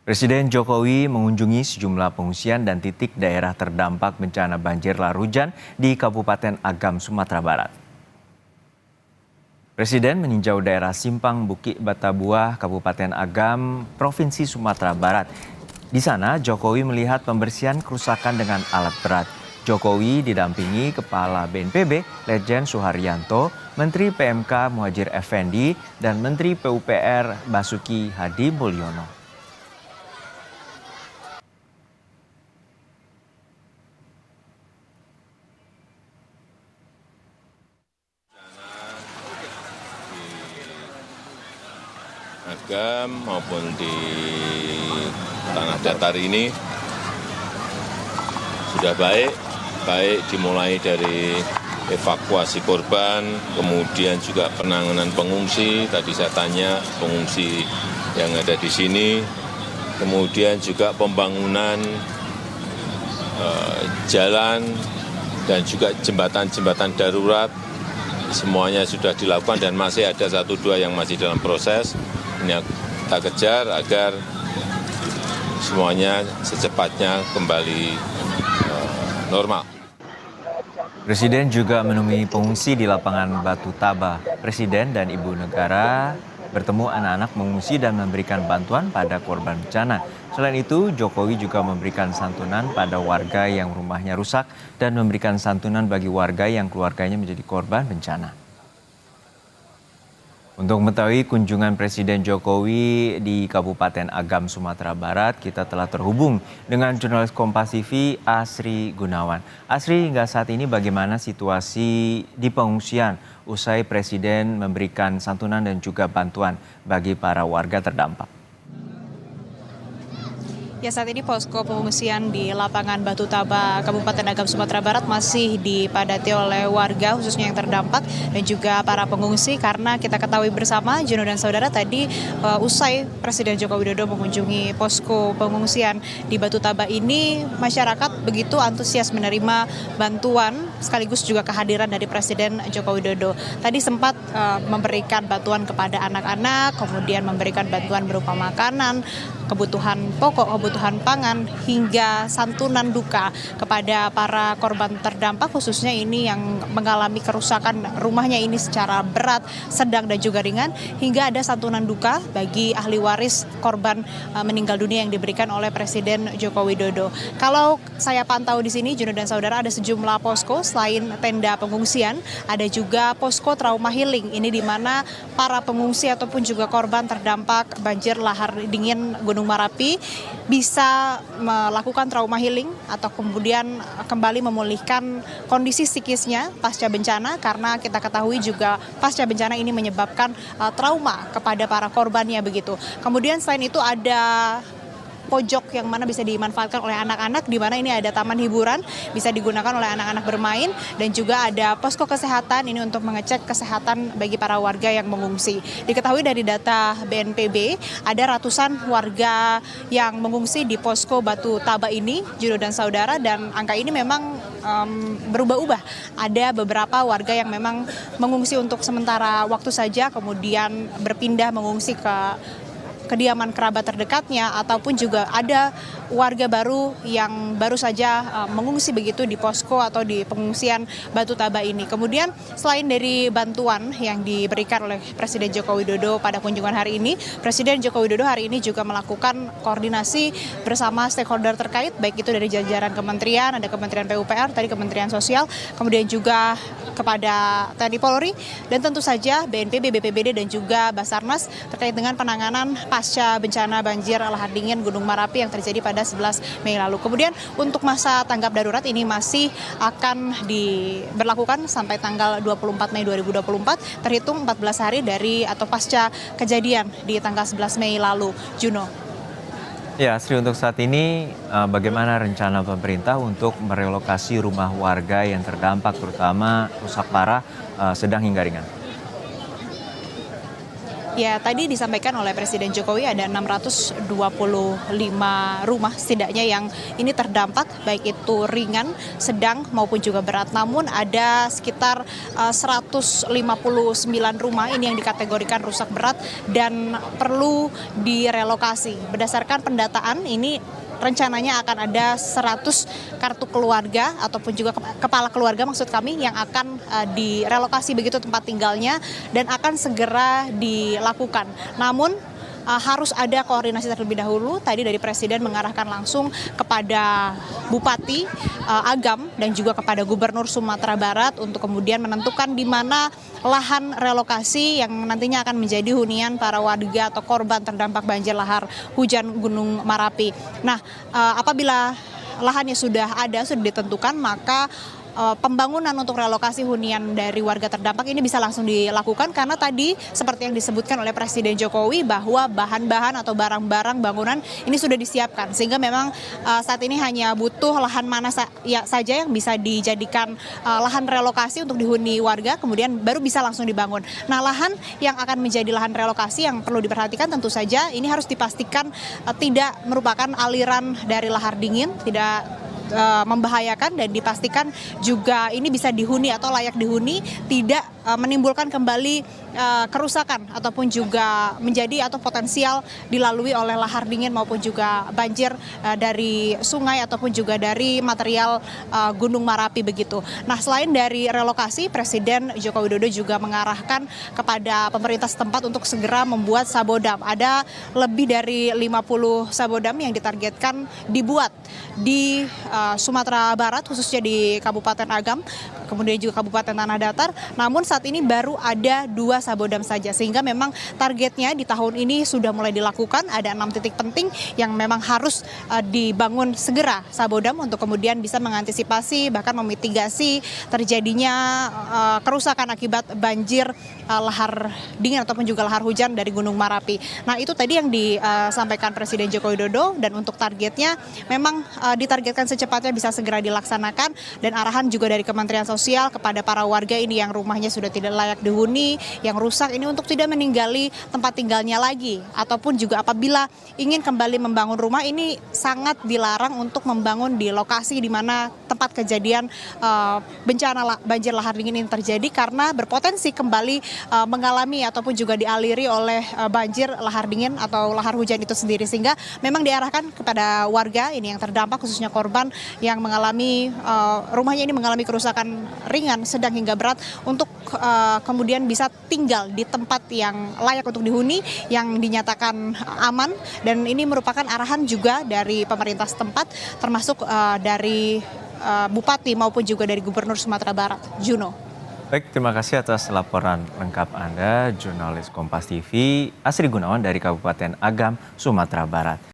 Presiden Jokowi mengunjungi sejumlah pengungsian dan titik daerah terdampak bencana banjir lahar hujan di Kabupaten Agam, Sumatera Barat. Presiden meninjau daerah Simpang Bukit Batabuah, Kabupaten Agam, Provinsi Sumatera Barat. Di sana, Jokowi melihat pembersihan kerusakan dengan alat berat. Jokowi didampingi Kepala BNPB, Letjen Suharyanto, Menteri PMK Muhadjir Effendi, dan Menteri PUPR Basuki Hadi Mulyono. Agam maupun di tanah datar ini sudah baik dimulai dari evakuasi korban, kemudian juga penanganan pengungsi, tadi saya tanya pengungsi yang ada di sini, kemudian juga pembangunan jalan dan juga jembatan-jembatan darurat, semuanya sudah dilakukan dan masih ada 1-2 yang masih dalam proses. Ini kita kejar agar semuanya secepatnya kembali normal. Presiden juga menemui pengungsi di lapangan Batu Taba. Presiden dan Ibu Negara bertemu anak-anak mengungsi dan memberikan bantuan pada korban bencana. Selain itu, Jokowi juga memberikan santunan pada warga yang rumahnya rusak dan memberikan santunan bagi warga yang keluarganya menjadi korban bencana. Untuk mengetahui kunjungan Presiden Jokowi di Kabupaten Agam, Sumatera Barat, kita telah terhubung dengan jurnalis Kompas TV Asri Gunawan. Asri, hingga saat ini bagaimana situasi di pengungsian usai Presiden memberikan santunan dan juga bantuan bagi para warga terdampak? Ya, saat ini posko pengungsian di lapangan Batu Taba, Kabupaten Agam, Sumatera Barat masih dipadati oleh warga khususnya yang terdampak dan juga para pengungsi karena kita ketahui bersama, Juno dan Saudara, tadi usai Presiden Joko Widodo mengunjungi posko pengungsian di Batu Taba ini, masyarakat begitu antusias menerima bantuan sekaligus juga kehadiran dari Presiden Joko Widodo. Tadi sempat memberikan bantuan kepada anak-anak, kemudian memberikan bantuan berupa makanan, kebutuhan pokok, kebutuhan pangan, hingga santunan duka kepada para korban terdampak, khususnya ini yang mengalami kerusakan rumahnya ini secara berat, sedang dan juga ringan, hingga ada santunan duka bagi ahli waris korban meninggal dunia yang diberikan oleh Presiden Joko Widodo. Kalau saya pantau di sini, Juno dan Saudara, ada sejumlah posko selain tenda pengungsian, ada juga posko trauma healing. Ini di mana para pengungsi ataupun juga korban terdampak banjir lahar dingin Gunung Merapi bisa melakukan trauma healing atau kemudian kembali memulihkan kondisi psikisnya pasca bencana, karena kita ketahui juga pasca bencana ini menyebabkan trauma kepada para korbannya begitu. Kemudian selain itu ada pojok yang mana bisa dimanfaatkan oleh anak-anak, di mana ini ada taman hiburan bisa digunakan oleh anak-anak bermain, dan juga ada posko kesehatan ini untuk mengecek kesehatan bagi para warga yang mengungsi. Diketahui dari data BNPB ada ratusan warga yang mengungsi di posko Batu Taba ini, Juno dan Saudara, dan angka ini memang berubah-ubah. Ada beberapa warga yang memang mengungsi untuk sementara waktu saja, kemudian berpindah mengungsi ke kediaman kerabat terdekatnya, ataupun juga ada warga baru yang baru saja mengungsi begitu di posko atau di pengungsian Batu Taba ini. Kemudian selain dari bantuan yang diberikan oleh Presiden Joko Widodo pada kunjungan hari ini, Presiden Joko Widodo hari ini juga melakukan koordinasi bersama stakeholder terkait, baik itu dari jajaran kementerian, ada Kementerian PUPR, tadi Kementerian Sosial, kemudian juga kepada TNI Polri, dan tentu saja BNPB, BPBD, dan juga Basarnas terkait dengan penanganan pasca bencana banjir lahar dingin Gunung Merapi yang terjadi pada 11 Mei lalu. Kemudian untuk masa tanggap darurat ini masih akan diberlakukan sampai tanggal 24 Mei 2024, terhitung 14 hari dari atau pasca kejadian di tanggal 11 Mei lalu. Juno. Ya, Sri, untuk saat ini bagaimana rencana pemerintah untuk merelokasi rumah warga yang terdampak, terutama rusak parah, sedang hingga ringan? Ya, tadi disampaikan oleh Presiden Jokowi ada 625 rumah setidaknya yang ini terdampak, baik itu ringan, sedang maupun juga berat. Namun ada sekitar 159 rumah ini yang dikategorikan rusak berat dan perlu direlokasi. Berdasarkan pendataan ini rencananya akan ada 100 kartu keluarga ataupun juga kepala keluarga maksud kami yang akan direlokasi begitu tempat tinggalnya dan akan segera dilakukan. Namun harus ada koordinasi terlebih dahulu. Tadi dari Presiden mengarahkan langsung kepada Bupati Agam dan juga kepada Gubernur Sumatera Barat untuk kemudian menentukan di mana lahan relokasi yang nantinya akan menjadi hunian para warga atau korban terdampak banjir lahar hujan Gunung Merapi. Nah, apabila lahannya sudah ada, sudah ditentukan, maka pembangunan untuk relokasi hunian dari warga terdampak ini bisa langsung dilakukan karena tadi seperti yang disebutkan oleh Presiden Jokowi bahwa bahan-bahan atau barang-barang bangunan ini sudah disiapkan sehingga memang saat ini hanya butuh lahan mana saja yang bisa dijadikan lahan relokasi untuk dihuni warga kemudian baru bisa langsung dibangun. Nah, lahan yang akan menjadi lahan relokasi yang perlu diperhatikan tentu saja ini harus dipastikan tidak merupakan aliran dari lahar dingin, tidak membahayakan dan dipastikan juga ini bisa dihuni atau layak dihuni, tidak menimbulkan kembali kerusakan ataupun juga menjadi atau potensial dilalui oleh lahar dingin maupun juga banjir dari sungai ataupun juga dari material Gunung Merapi begitu. Nah, selain dari relokasi, Presiden Joko Widodo juga mengarahkan kepada pemerintah setempat untuk segera membuat sabodam. Ada lebih dari 50 sabodam yang ditargetkan dibuat di Sumatera Barat, khususnya di Kabupaten Agam, kemudian juga Kabupaten Tanah Datar. Namun saat ini baru ada 2 sabodam saja, sehingga memang targetnya di tahun ini sudah mulai dilakukan. Ada 6 titik penting yang memang harus dibangun segera sabodam untuk kemudian bisa mengantisipasi bahkan memitigasi terjadinya kerusakan akibat banjir lahar dingin ataupun juga lahar hujan dari Gunung Merapi. Nah, itu tadi yang disampaikan Presiden Joko Widodo dan untuk targetnya memang ditargetkan secepatnya bisa segera dilaksanakan dan arahan juga dari Kementerian Sosial kepada para warga ini yang rumahnya sudah tidak layak dihuni, yang rusak ini untuk tidak meninggali tempat tinggalnya lagi ataupun juga apabila ingin kembali membangun rumah ini sangat dilarang untuk membangun di lokasi di mana tempat kejadian bencana banjir lahar dingin ini terjadi karena berpotensi kembali mengalami ataupun juga dialiri oleh banjir lahar dingin atau lahar hujan itu sendiri sehingga memang diarahkan kepada warga ini yang terdampak khususnya korban yang mengalami rumahnya ini mengalami kerusakan ringan, sedang hingga berat untuk kemudian bisa tinggal di tempat yang layak untuk dihuni yang dinyatakan aman dan ini merupakan arahan juga dari pemerintah setempat termasuk dari Bupati maupun juga dari Gubernur Sumatera Barat. Juno. Baik, terima kasih atas laporan lengkap Anda, jurnalis Kompas TV, Asri Gunawan dari Kabupaten Agam, Sumatera Barat.